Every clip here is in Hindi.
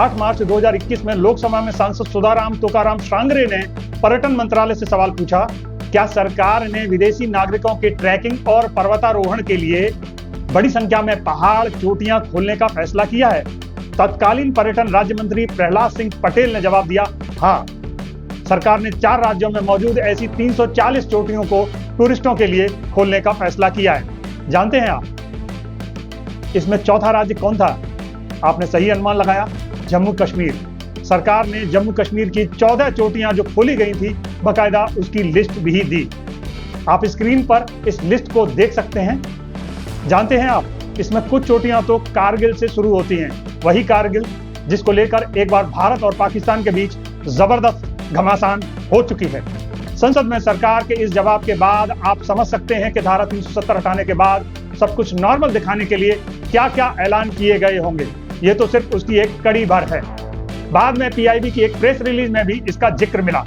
8 मार्च 2021 में लोकसभा में सांसद सुधाराम तुकाराम श्रांगरे ने पर्यटन मंत्रालय से सवाल पूछा, क्या सरकार ने विदेशी नागरिकों के ट्रैकिंग और पर्वतारोहण के लिए बड़ी संख्या में पहाड़ चोटियां खोलने का फैसला किया है? तत्कालीन पर्यटन राज्य मंत्री प्रहलाद सिंह पटेल ने जवाब दिया, हाँ, सरकार ने 4 राज्यों में मौजूद ऐसी 340 चोटियों को टूरिस्टों के लिए खोलने का फैसला किया है। जानते हैं आप इसमें चौथा राज्य कौन था? आपने सही अनुमान लगाया, जम्मू कश्मीर। सरकार ने जम्मू कश्मीर की 14 चोटियां जो खोली गई थी, बाकायदा उसकी लिस्ट भी दी। आप स्क्रीन पर इस लिस्ट को देख सकते हैं। जानते हैं आप, इसमें कुछ चोटियां तो कारगिल से शुरू होती हैं, वही कारगिल जिसको लेकर एक बार भारत और पाकिस्तान के बीच जबरदस्त घमासान हो चुकी है। संसद में सरकार के इस जवाब के बाद आप समझ सकते हैं कि धारा 370 हटाने के बाद सब कुछ नॉर्मल दिखाने के लिए क्या क्या ऐलान किए गए होंगे। ये तो सिर्फ उसकी एक कड़ी भर है। बाद में पीआईबी की एक प्रेस रिलीज में भी इसका जिक्र मिला।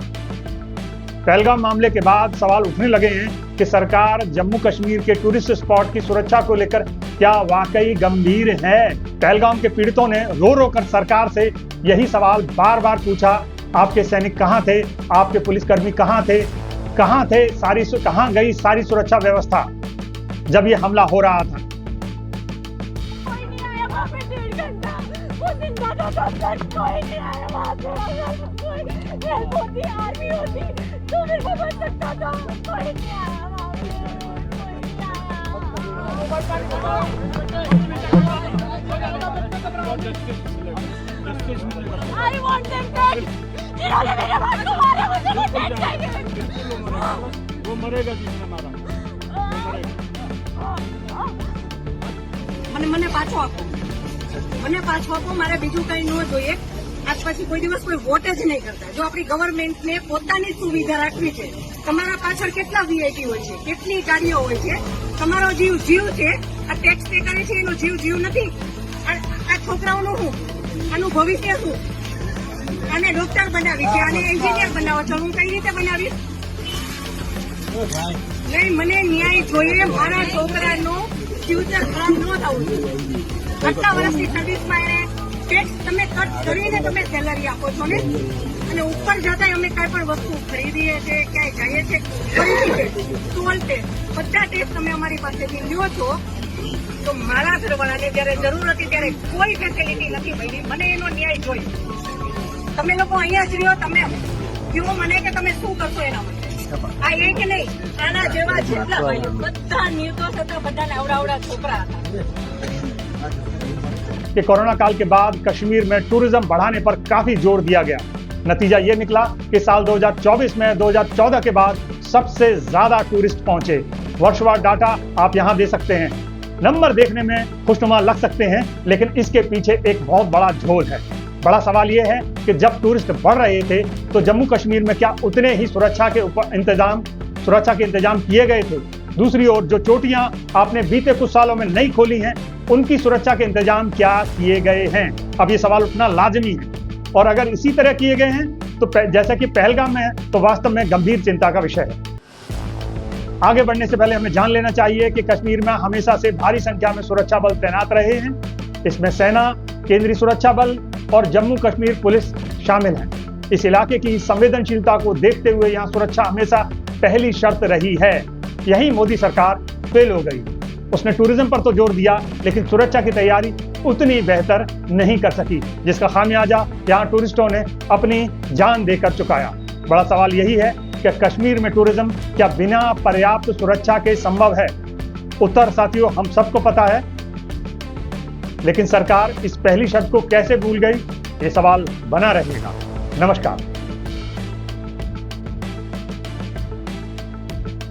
पहलगाम मामले के बाद सवाल उठने लगे हैं कि सरकार जम्मू कश्मीर के टूरिस्ट स्पॉट की सुरक्षा को लेकर क्या वाकई गंभीर है? पहलगाम के पीड़ितों ने रो रो कर सरकार से यही सवाल बार बार पूछा, आपके सैनिक कहां थे? आपके पुलिसकर्मी कहां थे? कहां गई सारी सुरक्षा व्यवस्था जब ये हमला हो रहा था? कोई नहीं आया वहाँ पे 1.5 घंटा, वो जिंदा था तब तक कोई नहीं आया वहाँ पे। कोई हेल्प होती, आर्मी होती तो मेरे को बच सकता था। कोई नहीं आया वहाँ पे, कोई नहीं आया। I want them dead. जिन्होंने मेरे भाई को मारा मुझे वो dead चाहिए। वो मरेगा जिसने मारा, वो मरेगा। મને પાછો આપો મારે બીજું કઈ ન જોઈએ। આજ પછી કોઈ દિવસ કોઈ વોટ જ નહીં કરતા। જો આપણી ગવર્મેન્ટને પોતાની સુવિધા રાખવી છે, તમારા પાછળ કેટલા વીઆઈપી હોય છે, કેટલી ગાડીઓ હોય છે, તમારો જીવ છે, આ ટેક્સ પે કરે છે એનો જીવ નથી। આ છોકરાઓનું શું, આનું ભવિષ્ય શું? આને ડોક્ટર બનાવી છે, આને એન્જિનિયર બનાવો છો, હું કઈ રીતે બનાવીશ? નહીં, મને ન્યાય જોઈએ। મારા છોકરાનું ફ્યુચર ખરાબ ન થવું જોઈએ। આટલા વર્ષની સર્વિસમાં એને ટેક્સ તમે કટ કરીને તમે સેલરી આપો છો ને, અને ઉપર જતા અમે કઈ પણ વસ્તુ ખરીદીએ છીએ, ક્યાંય જઈએ છીએ, ટોલ ટેક્સ બધા ટેક્સ તમે અમારી પાસેથી લ્યો છો। તો મારા ઘરવાળાને જયારે જરૂર હતી ત્યારે કોઈ ફેસિલિટી નથી મળી। મને એનો ન્યાય જોઈએ। તમે લોકો અહીંયા જ રહ્યો, તમે કહો મને કે તમે શું કરશો એના માટે। આ એક નહીં, આના જેવા જેટલા ભાઈઓ બધા નિર્દોષ હતા, બધાને અવડા છોકરા હતા। कि कोरोना काल के बाद कश्मीर में टूरिज्म बढ़ाने पर काफी जोर दिया गया। नतीजा ये निकला कि साल 2024 में 2014 के बाद सबसे ज्यादा टूरिस्ट पहुंचे। वर्षवार डाटा आप यहां दे सकते हैं। नंबर देखने में खुशनुमा लग सकते हैं, लेकिन इसके पीछे एक बहुत बड़ा झोल है। बड़ा सवाल यह है कि जब टूरिस्ट बढ़ रहे थे तो जम्मू कश्मीर में क्या उतने ही सुरक्षा के इंतजाम किए गए थे? दूसरी ओर जो चोटियां आपने बीते कुछ सालों में नहीं खोली हैं, उनकी सुरक्षा के इंतजाम क्या किए गए हैं? अब ये सवाल उठना लाजमी है। और अगर इसी तरह किए गए हैं तो जैसा कि पहलगाम में है, तो वास्तव में गंभीर चिंता का विषय है। आगे बढ़ने से पहले हमें जान लेना चाहिए कि कश्मीर में हमेशा से भारी संख्या में सुरक्षा बल तैनात रहे हैं। इसमें सेना, केंद्रीय सुरक्षा बल और जम्मू कश्मीर पुलिस शामिल हैं। इस इलाके की संवेदनशीलता को देखते हुए यहाँ सुरक्षा हमेशा पहली शर्त रही है। यही मोदी सरकार फेल हो गई। उसने टूरिज्म पर तो जोर दिया, लेकिन सुरक्षा की तैयारी उतनी बेहतर नहीं कर सकी, जिसका खामियाजा यहाँ टूरिस्टों ने अपनी जान देकर चुकाया। बड़ा सवाल यही है कि कश्मीर में टूरिज्म क्या बिना पर्याप्त सुरक्षा के संभव है? उत्तर साथियों हम सबको पता है, लेकिन सरकार इस पहली शर्त को कैसे भूल गई, ये सवाल बना रहेगा। नमस्कार।